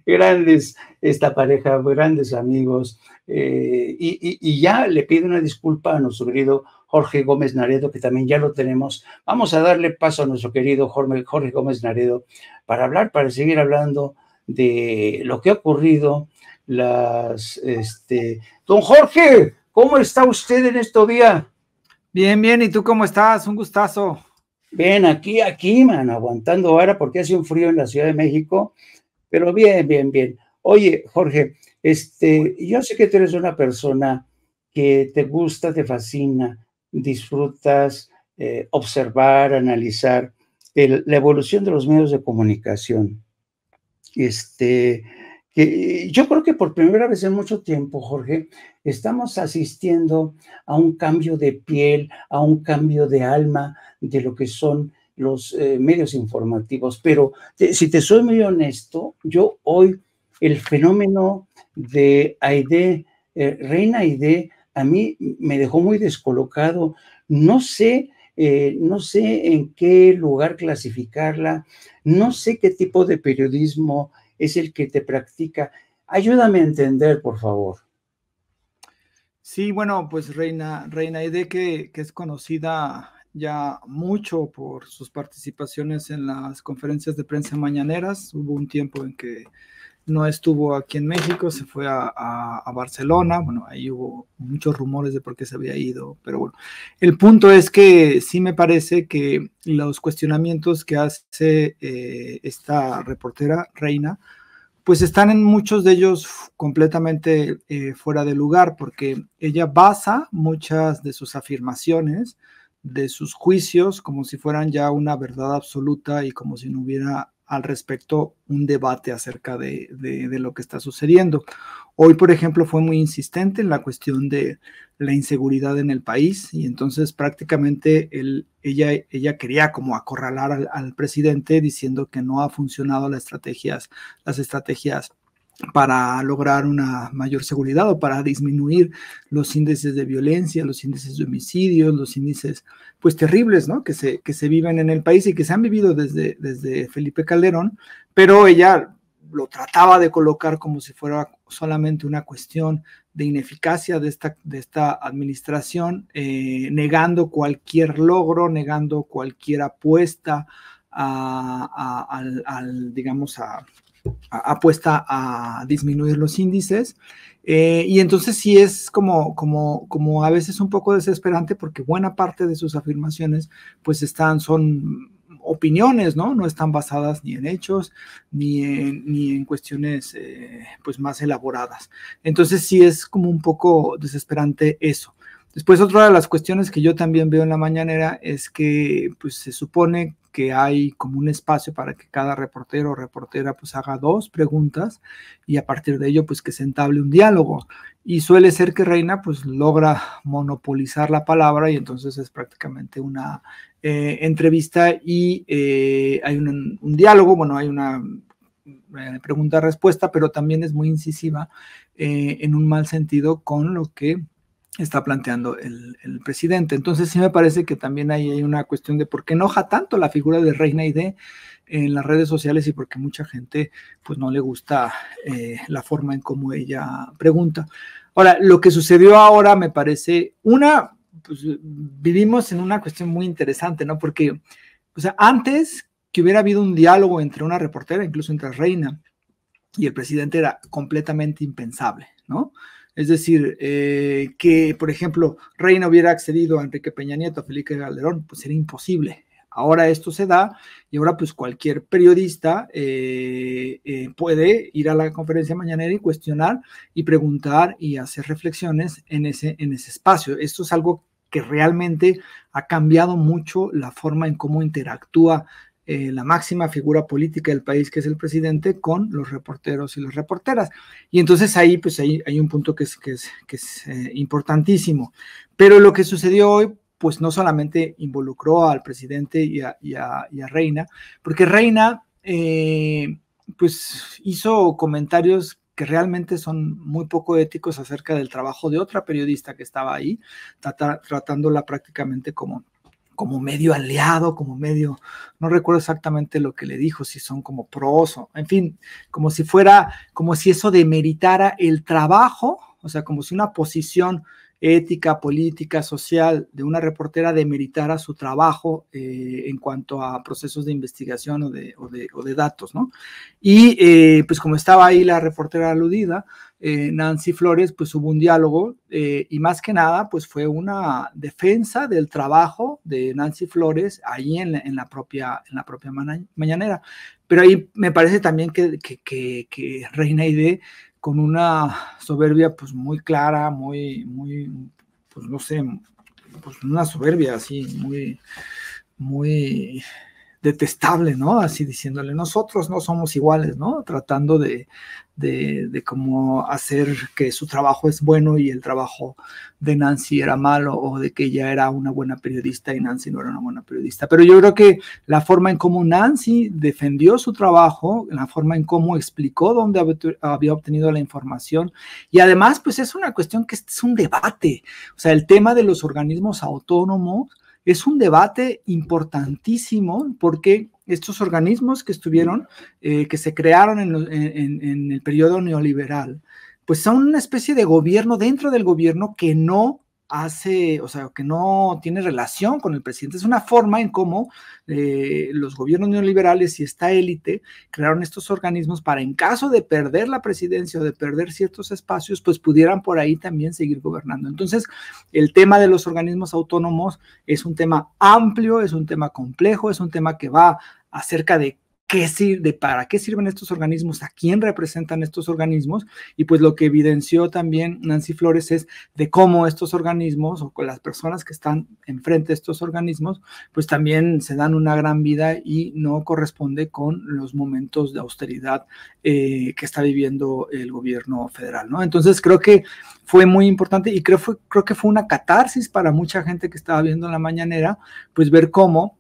grandes, esta pareja, grandes amigos, y ya le pido una disculpa a nuestro querido Jorge Gómez Naredo, que también ya lo tenemos. Vamos a darle paso a nuestro querido Jorge Gómez Naredo para seguir hablando de lo que ha ocurrido, Don Jorge, ¿cómo está usted en estos días? Bien, bien, ¿y tú cómo estás? Un gustazo. Bien, aquí, man, aguantando ahora porque hace un frío en la Ciudad de México, pero bien, bien, bien. Oye, Jorge, yo sé que tú eres una persona que te gusta, te fascina, disfrutas observar, analizar la evolución de los medios de comunicación. Que yo creo que por primera vez en mucho tiempo, Jorge, estamos asistiendo a un cambio de piel, a un cambio de alma de lo que son los medios informativos. Pero si te soy muy honesto, yo hoy el fenómeno de Aide, Reina Aide, a mí me dejó muy descolocado. No sé en qué lugar clasificarla, no sé qué tipo de periodismo es el que te practica. Ayúdame a entender, por favor. Sí, bueno, pues Reina Aide, que es conocida ya mucho por sus participaciones en las conferencias de prensa mañaneras. Hubo un tiempo en que no estuvo aquí en México, se fue a Barcelona. Bueno, ahí hubo muchos rumores de por qué se había ido, pero bueno, el punto es que sí me parece que los cuestionamientos que hace esta reportera, Reina, pues están en muchos de ellos completamente fuera de lugar, porque ella basa muchas de sus afirmaciones, de sus juicios, como si fueran ya una verdad absoluta y como si no hubiera al respecto un debate acerca de lo que está sucediendo. Hoy, por ejemplo, fue muy insistente en la cuestión de la inseguridad en el país, y entonces prácticamente ella quería como acorralar al presidente diciendo que no ha funcionado las estrategias para lograr una mayor seguridad o para disminuir los índices de violencia, los índices de homicidios, los índices pues terribles, ¿no? que se viven en el país y que se han vivido desde Felipe Calderón, pero ella lo trataba de colocar como si fuera solamente una cuestión de ineficacia de esta administración, negando cualquier logro, negando cualquier apuesta apuesta a disminuir los índices, y entonces sí es como a veces un poco desesperante, porque buena parte de sus afirmaciones pues son opiniones, ¿no? No están basadas ni en hechos ni en cuestiones pues más elaboradas. Entonces sí es como un poco desesperante eso. Después, otra de las cuestiones que yo también veo en la mañanera es que pues se supone que hay como un espacio para que cada reportero o reportera pues haga 2 preguntas y a partir de ello pues que se entable un diálogo, y suele ser que Reina pues logra monopolizar la palabra y entonces es prácticamente una entrevista y hay un diálogo, bueno, hay una pregunta-respuesta, pero también es muy incisiva en un mal sentido con lo que está planteando el presidente. Entonces sí me parece que también hay una cuestión de por qué enoja tanto la figura de Reina Aide en las redes sociales y porque mucha gente pues no le gusta la forma en cómo ella pregunta. Ahora, lo que sucedió ahora me parece pues vivimos en una cuestión muy interesante, ¿no? Porque, o sea, antes que hubiera habido un diálogo entre una reportera, incluso entre Reina y el presidente, era completamente impensable, ¿no? Es decir, que, por ejemplo, Reina hubiera accedido a Enrique Peña Nieto, a Felipe Calderón, pues era imposible. Ahora esto se da y ahora pues cualquier periodista puede ir a la conferencia mañanera y cuestionar y preguntar y hacer reflexiones en ese espacio. Esto es algo que realmente ha cambiado mucho la forma en cómo interactúa la máxima figura política del país, que es el presidente, con los reporteros y las reporteras. Y entonces ahí pues hay un punto que es importantísimo. Pero lo que sucedió hoy pues no solamente involucró al presidente y a Reina, porque Reina pues hizo comentarios que realmente son muy poco éticos acerca del trabajo de otra periodista que estaba ahí, tratándola prácticamente como como medio aliado, como medio, no recuerdo exactamente lo que le dijo, si son como pros, o, en fin, como si fuera, como si eso demeritara el trabajo, o sea, como si una posición ética, política, social de una reportera demeritara su trabajo en cuanto a procesos de investigación o de datos, ¿no? Y pues como estaba ahí la reportera aludida, Nancy Flores, pues hubo un diálogo y más que nada, pues fue una defensa del trabajo de Nancy Flores ahí en la propia mañanera. Pero ahí me parece también que Reina Aide, con una soberbia pues muy clara, muy, pues no sé, pues una soberbia así muy detestable, ¿no? Así diciéndole, nosotros no somos iguales, ¿no? Tratando de cómo hacer que su trabajo es bueno y el trabajo de Nancy era malo, o de que ella era una buena periodista y Nancy no era una buena periodista. Pero yo creo que la forma en cómo Nancy defendió su trabajo, la forma en cómo explicó dónde había obtenido la información, y además, pues es una cuestión que es un debate, o sea, el tema de los organismos autónomos es un debate importantísimo, porque estos organismos que estuvieron, que se crearon en el periodo neoliberal, pues son una especie de gobierno dentro del gobierno que no hace, o sea, que no tiene relación con el presidente. Es una forma en cómo los gobiernos neoliberales y esta élite crearon estos organismos para, en caso de perder la presidencia o de perder ciertos espacios, pues pudieran por ahí también seguir gobernando. Entonces, el tema de los organismos autónomos es un tema amplio, es un tema complejo, es un tema que va acerca de para qué sirven estos organismos, a quién representan estos organismos, y pues lo que evidenció también Nancy Flores es de cómo estos organismos, o con las personas que están enfrente de estos organismos, pues también se dan una gran vida y no corresponde con los momentos de austeridad que está viviendo el gobierno federal, ¿no? Entonces creo que fue muy importante, y creo que fue una catarsis para mucha gente que estaba viendo en la mañanera, pues ver cómo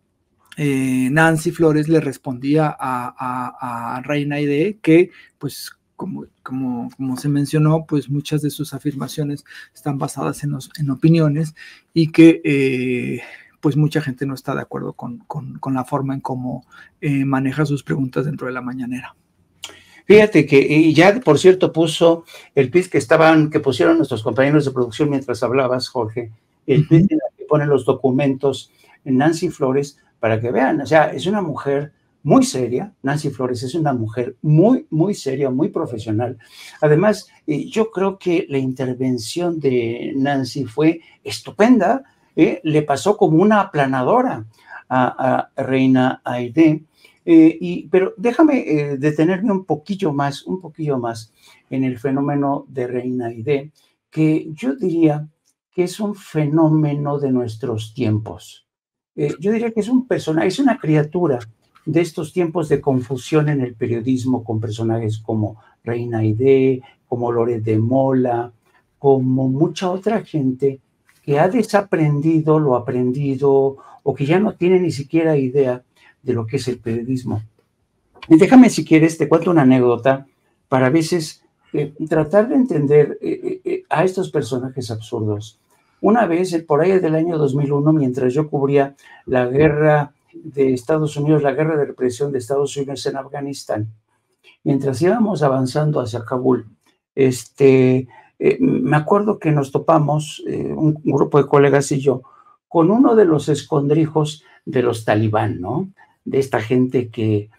Nancy Flores le respondía a Reina Aide que, pues, como se mencionó, pues muchas de sus afirmaciones están basadas en opiniones, y que pues mucha gente no está de acuerdo con la forma en cómo maneja sus preguntas dentro de la mañanera. Fíjate que ya, por cierto, puso el tweet que pusieron nuestros compañeros de producción mientras hablabas, Jorge, el tweet en el que ponen los documentos en Nancy Flores, para que vean, o sea, es una mujer muy seria. Nancy Flores es una mujer muy, muy seria, muy profesional. Además, yo creo que la intervención de Nancy fue estupenda, le pasó como una aplanadora a Reina Aide. Pero déjame detenerme un poquillo más en el fenómeno de Reina Aide, que yo diría que es un fenómeno de nuestros tiempos. Yo diría que es un personaje, es una criatura de estos tiempos de confusión en el periodismo, con personajes como Reina Aide, como Loret de Mola, como mucha otra gente que ha desaprendido lo aprendido, o que ya no tiene ni siquiera idea de lo que es el periodismo. Y déjame, si quieres, te cuento una anécdota para a veces tratar de entender a estos personajes absurdos. Una vez, por ahí del año 2001, mientras yo cubría la guerra de Estados Unidos, la guerra de represión de Estados Unidos en Afganistán, mientras íbamos avanzando hacia Kabul, me acuerdo que nos topamos, un grupo de colegas y yo, con uno de los escondrijos de los talibán, ¿no? De esta gente que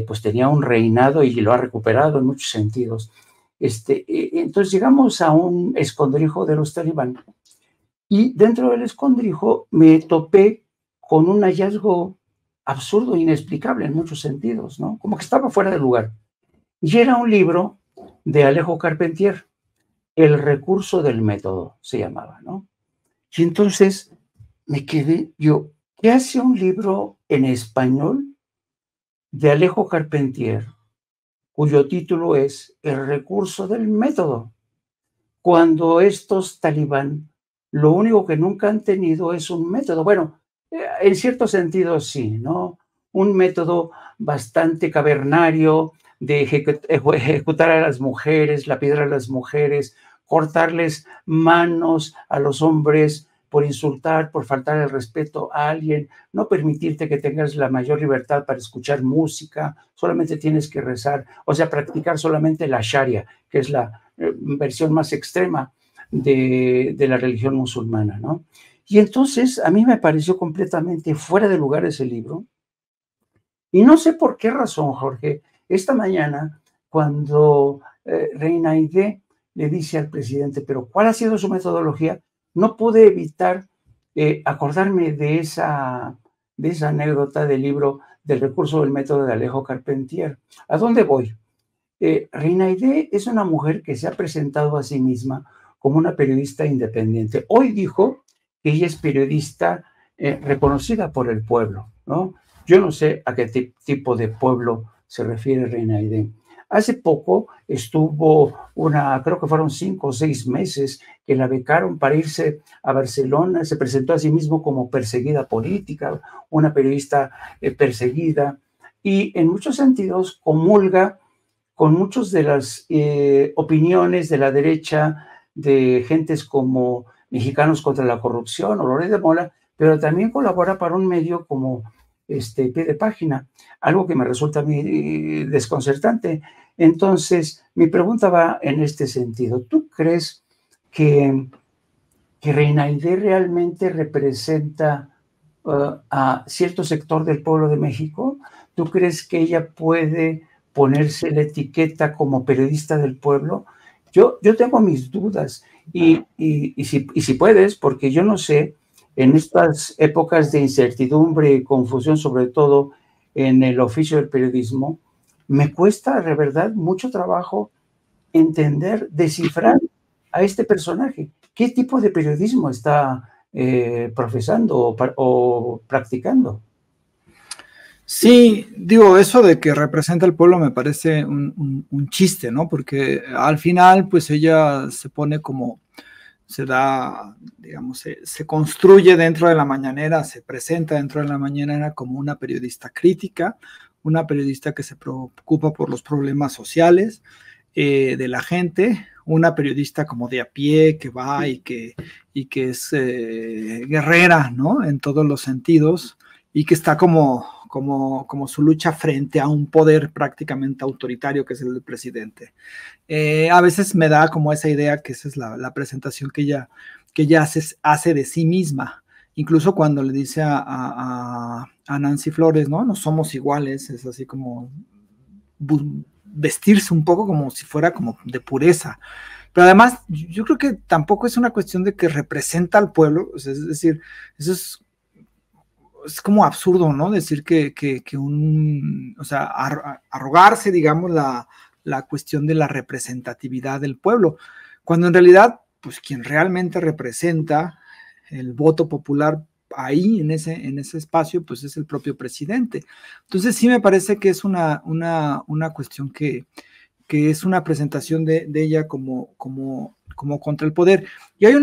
pues tenía un reinado y lo ha recuperado en muchos sentidos. Entonces llegamos a un escondrijo de los talibán, y dentro del escondrijo me topé con un hallazgo absurdo, inexplicable en muchos sentidos, ¿no? Como que estaba fuera de lugar. Y era un libro de Alejo Carpentier, El recurso del método se llamaba, ¿no? Y entonces me quedé yo, ¿qué hace un libro en español de Alejo Carpentier, cuyo título es El recurso del método, cuando estos talibán lo único que nunca han tenido es un método? Bueno, en cierto sentido sí, ¿no? Un método bastante cavernario de ejecutar a las mujeres, lapidar a las mujeres, cortarles manos a los hombres por insultar, por faltar el respeto a alguien, no permitirte que tengas la mayor libertad para escuchar música, solamente tienes que rezar, o sea, practicar solamente la Sharia, que es la versión más extrema de la religión musulmana, ¿no? Y entonces a mí me pareció completamente fuera de lugar ese libro, y no sé por qué razón, Jorge, esta mañana, cuando Reina Aide le dice al presidente, pero ¿cuál ha sido su metodología? No pude evitar acordarme de esa anécdota del libro del recurso del método de Alejo Carpentier. ¿A dónde voy? Reina Aide es una mujer que se ha presentado a sí misma como una periodista independiente. Hoy dijo que ella es periodista reconocida por el pueblo, ¿no? Yo no sé a qué tipo de pueblo se refiere Reina Aide. Hace poco estuvo creo que fueron 5 o 6 meses que la becaron para irse a Barcelona, se presentó a sí mismo como perseguida política, una periodista perseguida, y en muchos sentidos comulga con muchas de las opiniones de la derecha, de gentes como Mexicanos contra la Corrupción o Loret de Mola, pero también colabora para un medio como Pie de Página, algo que me resulta a mí desconcertante. Entonces, mi pregunta va en este sentido. ¿Tú crees que Reina Aide realmente representa a cierto sector del pueblo de México? ¿Tú crees que ella puede ponerse la etiqueta como periodista del pueblo? Yo tengo mis dudas y si puedes, porque yo no sé, en estas épocas de incertidumbre y confusión, sobre todo en el oficio del periodismo, me cuesta de verdad mucho trabajo entender, descifrar a este personaje. ¿Qué tipo de periodismo está profesando o practicando? Sí, digo, eso de que representa al pueblo me parece un chiste, ¿no? Porque al final, pues ella se pone como, se da, digamos, se construye dentro de la mañanera, se presenta dentro de la mañanera como una periodista crítica, una periodista que se preocupa por los problemas sociales de la gente, una periodista como de a pie que va y que es guerrera, ¿no? En todos los sentidos y que está como su lucha frente a un poder prácticamente autoritario que es el del presidente. A veces me da como esa idea que esa es la presentación que ella hace de sí misma. Incluso cuando le dice a Nancy Flores, ¿no? No somos iguales, es así como vestirse un poco como si fuera como de pureza. Pero además, yo creo que tampoco es una cuestión de que representa al pueblo, o sea, es decir, eso es como absurdo, ¿no? Decir que o sea, arrogarse, digamos, la cuestión de la representatividad del pueblo, cuando en realidad, pues quien realmente representa el voto popular ahí, en ese espacio, pues es el propio presidente. Entonces sí me parece que es una cuestión que es una presentación de ella como contra el poder. Y hay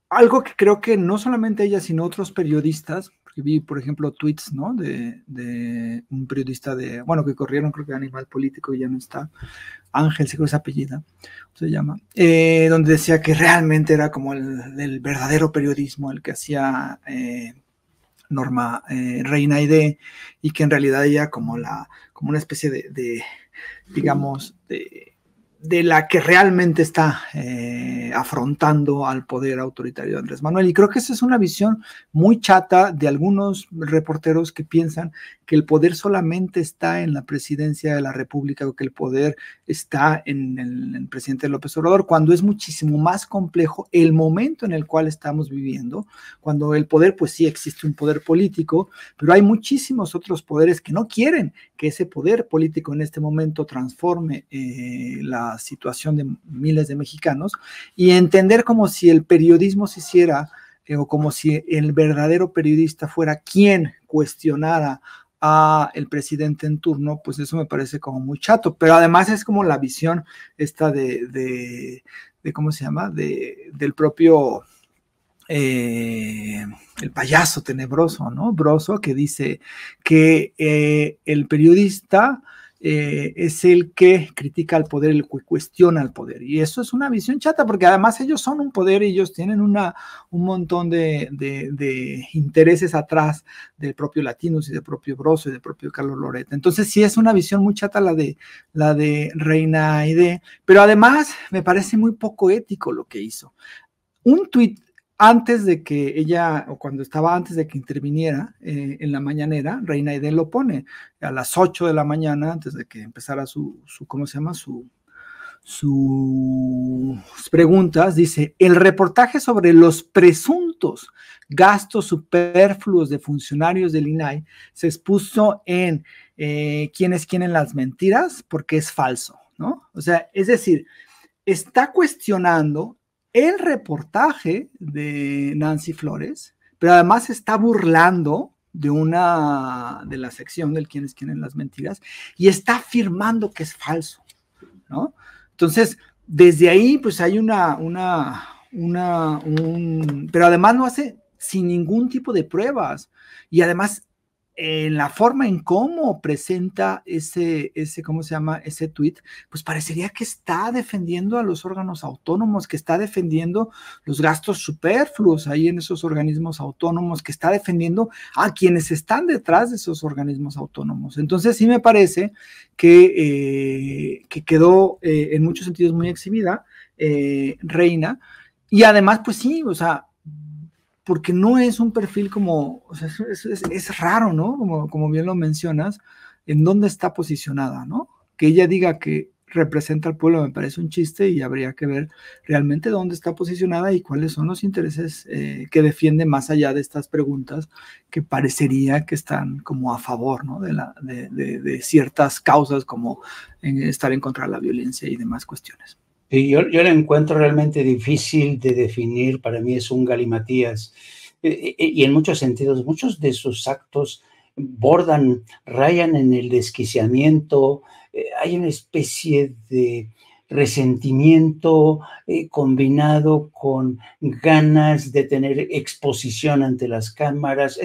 algo que creo que no solamente ella, sino otros periodistas, porque vi, por ejemplo, tweets, ¿no? De un periodista que corrieron, creo que Animal Político, y ya no está, Ángel, seguro esa apellida, se llama, donde decía que realmente era como el verdadero periodismo, el que hacía Norma Reina Aide, y que en realidad ella como una especie de digamos, de la que realmente está afrontando al poder autoritario de Andrés Manuel. Y creo que esa es una visión muy chata de algunos reporteros que piensan que el poder solamente está en la presidencia de la República o que el poder está en el presidente López Obrador, cuando es muchísimo más complejo el momento en el cual estamos viviendo, cuando el poder, pues sí existe un poder político, pero hay muchísimos otros poderes que no quieren que ese poder político en este momento transforme la situación de miles de mexicanos, y entender como si el periodismo se hiciera o como si el verdadero periodista fuera quien cuestionara a el presidente en turno, pues eso me parece como muy chato, pero además es como la visión esta de ¿cómo se llama? Del propio el payaso tenebroso, ¿no? Broso, que dice que el periodista es el que critica al poder, el que cuestiona al poder. Y eso es una visión chata, porque además ellos son un poder, ellos tienen un montón de intereses atrás del propio Latinus y del propio Broso y del propio Carlos Loret. Entonces sí es una visión muy chata la de Reina Aide, pero además me parece muy poco ético lo que hizo. Un tuit antes de que ella, o cuando estaba antes de que interviniera en la mañanera, Reina Aide lo pone a las 8 de la mañana, antes de que empezara ¿cómo se llama? Sus preguntas, dice: el reportaje sobre los presuntos gastos superfluos de funcionarios del INAI se expuso en ¿Quiénes quieren las mentiras? Porque es falso, ¿no? O sea, es decir, está cuestionando el reportaje de Nancy Flores, pero además está burlando de la sección del Quiénes quieren las mentiras y está afirmando que es falso, ¿no? Entonces, desde ahí, pues hay pero además lo hace sin ningún tipo de pruebas y además en la forma en cómo presenta ¿cómo se llama? Ese tweet, pues parecería que está defendiendo a los órganos autónomos, que está defendiendo los gastos superfluos ahí en esos organismos autónomos, que está defendiendo a quienes están detrás de esos organismos autónomos. Entonces sí me parece que quedó en muchos sentidos muy exhibida Reina, y además pues sí, o sea, porque no es un perfil como, o sea, es raro, ¿no? Como bien lo mencionas, en dónde está posicionada, ¿no? Que ella diga que representa al pueblo me parece un chiste y habría que ver realmente dónde está posicionada y cuáles son los intereses que defiende más allá de estas preguntas que parecería que están como a favor, ¿no? de ciertas causas como estar en contra de la violencia y demás cuestiones. Sí, yo la encuentro realmente difícil de definir, para mí es un galimatías, y en muchos sentidos, muchos de sus actos rayan en el desquiciamiento, hay una especie de resentimiento combinado con ganas de tener exposición ante las cámaras.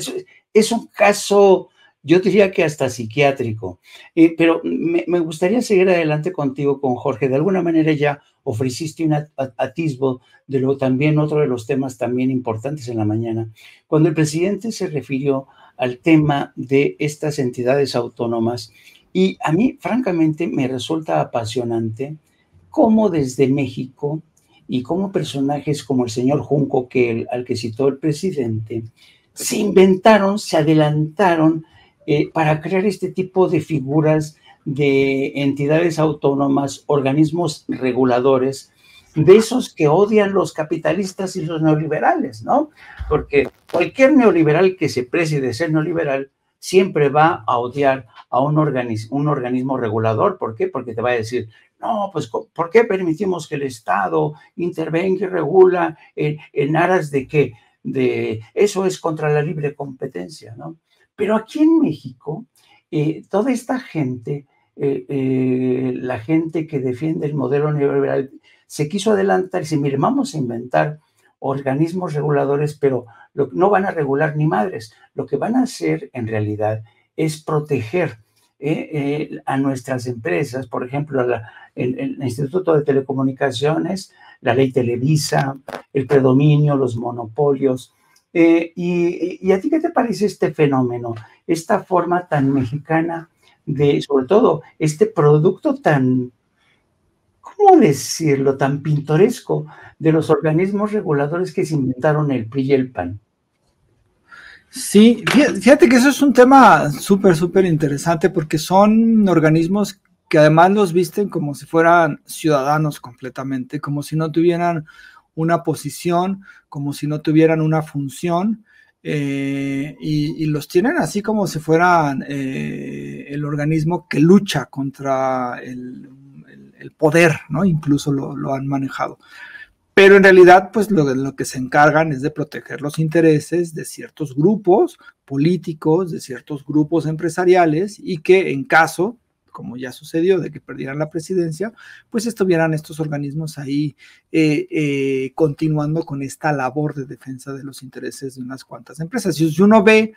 Es un caso, yo diría que hasta psiquiátrico, pero me gustaría seguir adelante contigo, con Jorge. De alguna manera ya ofreciste un atisbo de lo también, otro de los temas también importantes en la mañana, cuando el presidente se refirió al tema de estas entidades autónomas, y a mí francamente me resulta apasionante cómo desde México y cómo personajes como el señor Junco, al que citó el presidente, se inventaron, se adelantaron para crear este tipo de figuras de entidades autónomas, organismos reguladores, de esos que odian los capitalistas y los neoliberales, ¿no? Porque cualquier neoliberal que se precie de ser neoliberal siempre va a odiar a un organismo regulador. ¿Por qué? Porque te va a decir, no, pues, ¿por qué permitimos que el Estado intervenga y regula en aras de qué? Eso es contra la libre competencia, ¿no? Pero aquí en México, toda esta gente, la gente que defiende el modelo neoliberal, se quiso adelantar y dice, mire, vamos a inventar organismos reguladores, pero no van a regular ni madres. Lo que van a hacer en realidad es proteger a nuestras empresas, por ejemplo, el Instituto de Telecomunicaciones, la ley Televisa, el predominio, los monopolios. ¿Y a ti qué te parece este fenómeno, esta forma tan mexicana sobre todo, este producto tan, ¿cómo decirlo?, tan pintoresco de los organismos reguladores que se inventaron el PRI y el PAN? Sí, fíjate que eso es un tema súper interesante, porque son organismos que además los visten como si fueran ciudadanos completamente, como si no tuvieran una posición, como si no tuvieran una función, y los tienen así como si fueran el organismo que lucha contra el poder, ¿no? Incluso lo han manejado. Pero en realidad, pues lo que se encargan es de proteger los intereses de ciertos grupos políticos, de ciertos grupos empresariales, y que en caso, como ya sucedió, de que perdieran la presidencia, pues estuvieran estos organismos ahí continuando con esta labor de defensa de los intereses de unas cuantas empresas. Si uno ve,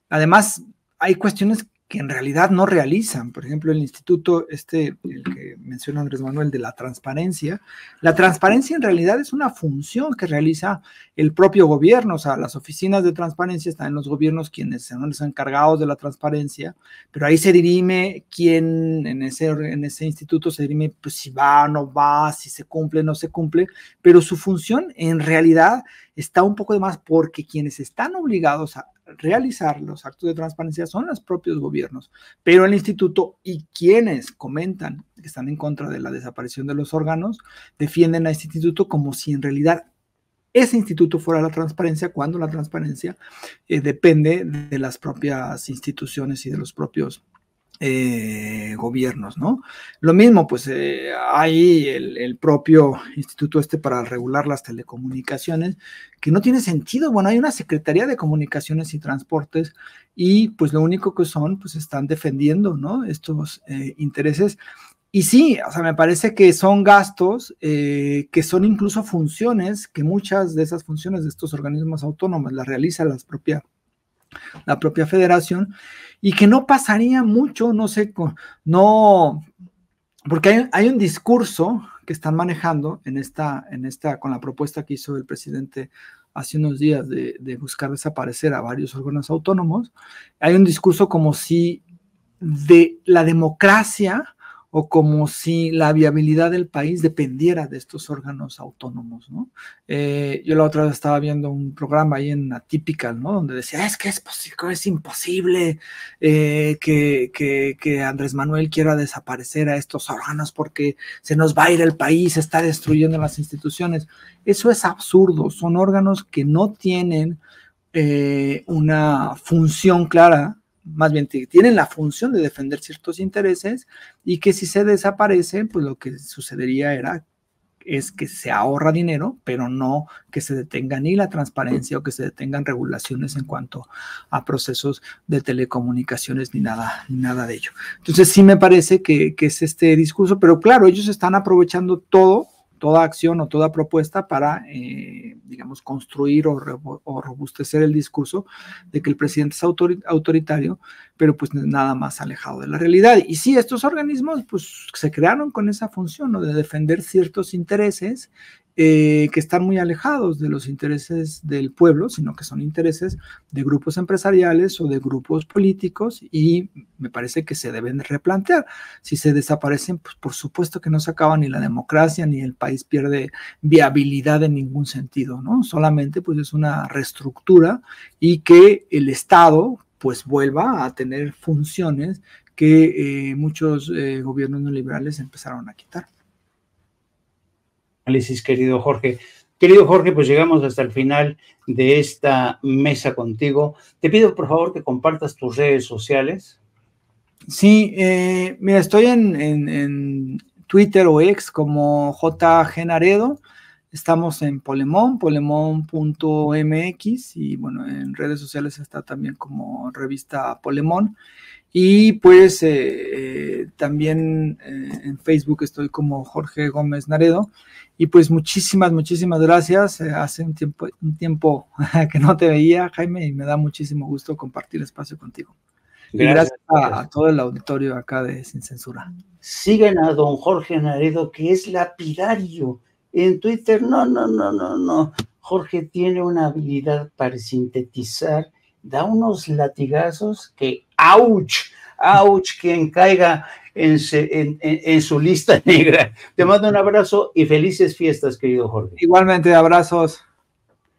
además, hay cuestiones que en realidad no realizan. Por ejemplo, el instituto, el que menciona Andrés Manuel, de la transparencia en realidad es una función que realiza el propio gobierno. O sea, las oficinas de transparencia están en los gobiernos, quienes son los encargados de la transparencia, pero ahí se dirime quién en ese instituto se dirime, pues si va o no va, si se cumple o no se cumple, pero su función en realidad está un poco de más, porque quienes están obligados a realizar los actos de transparencia son los propios gobiernos, pero el instituto y quienes comentan que están en contra de la desaparición de los órganos defienden a este instituto como si en realidad ese instituto fuera la transparencia, cuando la transparencia depende de las propias instituciones y de los propios gobiernos, ¿no? Lo mismo, pues hay el propio instituto para regular las telecomunicaciones, que no tiene sentido. Bueno, hay una Secretaría de Comunicaciones y Transportes y pues lo único que son, pues están defendiendo, ¿no? Estos intereses. Y sí, o sea, me parece que son gastos que son incluso funciones, que muchas de esas funciones de estos organismos autónomos las realiza la propia federación, y que no pasaría mucho, no sé, porque hay un discurso que están manejando con la propuesta que hizo el presidente hace unos días de buscar desaparecer a varios órganos autónomos. Hay un discurso como si de la democracia o como si la viabilidad del país dependiera de estos órganos autónomos, ¿no? Yo la otra vez estaba viendo un programa ahí en Atypical, ¿no? Donde decía, es imposible que Andrés Manuel quiera desaparecer a estos órganos porque se nos va a ir el país, se está destruyendo las instituciones. Eso es absurdo, son órganos que no tienen una función clara, más bien tienen la función de defender ciertos intereses, y que si se desaparecen, pues lo que sucedería es que se ahorra dinero, pero no que se detenga ni la transparencia o que se detengan regulaciones en cuanto a procesos de telecomunicaciones ni nada de ello. Entonces sí me parece que es este discurso, pero claro, ellos están aprovechando toda acción o toda propuesta para, digamos, construir o robustecer el discurso de que el presidente es autoritario, pero pues nada más alejado de la realidad. Y sí, estos organismos pues se crearon con esa función, ¿no? De defender ciertos intereses que están muy alejados de los intereses del pueblo, sino que son intereses de grupos empresariales o de grupos políticos, y me parece que se deben replantear. Si se desaparecen, pues por supuesto que no se acaba ni la democracia, ni el país pierde viabilidad en ningún sentido, ¿no? Solamente pues es una reestructura, y que el Estado pues vuelva a tener funciones que muchos gobiernos neoliberales empezaron a quitar. Análisis, querido Jorge. Querido Jorge, pues llegamos hasta el final de esta mesa contigo. Te pido, por favor, que compartas tus redes sociales. Sí, mira, estoy en Twitter o X como JG Naredo. Estamos en polemon.mx, y bueno, en redes sociales está también como revista Polemon. Y pues también en Facebook estoy como Jorge Gómez Naredo. Y pues muchísimas gracias. Hace un tiempo que no te veía, Jaime, y me da muchísimo gusto compartir espacio contigo. Gracias a todo el auditorio acá de Sin Censura. Sigan a don Jorge Naredo, que es lapidario en Twitter. No. Jorge tiene una habilidad para sintetizar, da unos latigazos que ¡ouch! Quien caiga en su lista negra. Te mando un abrazo y felices fiestas, querido Jorge. Igualmente, abrazos.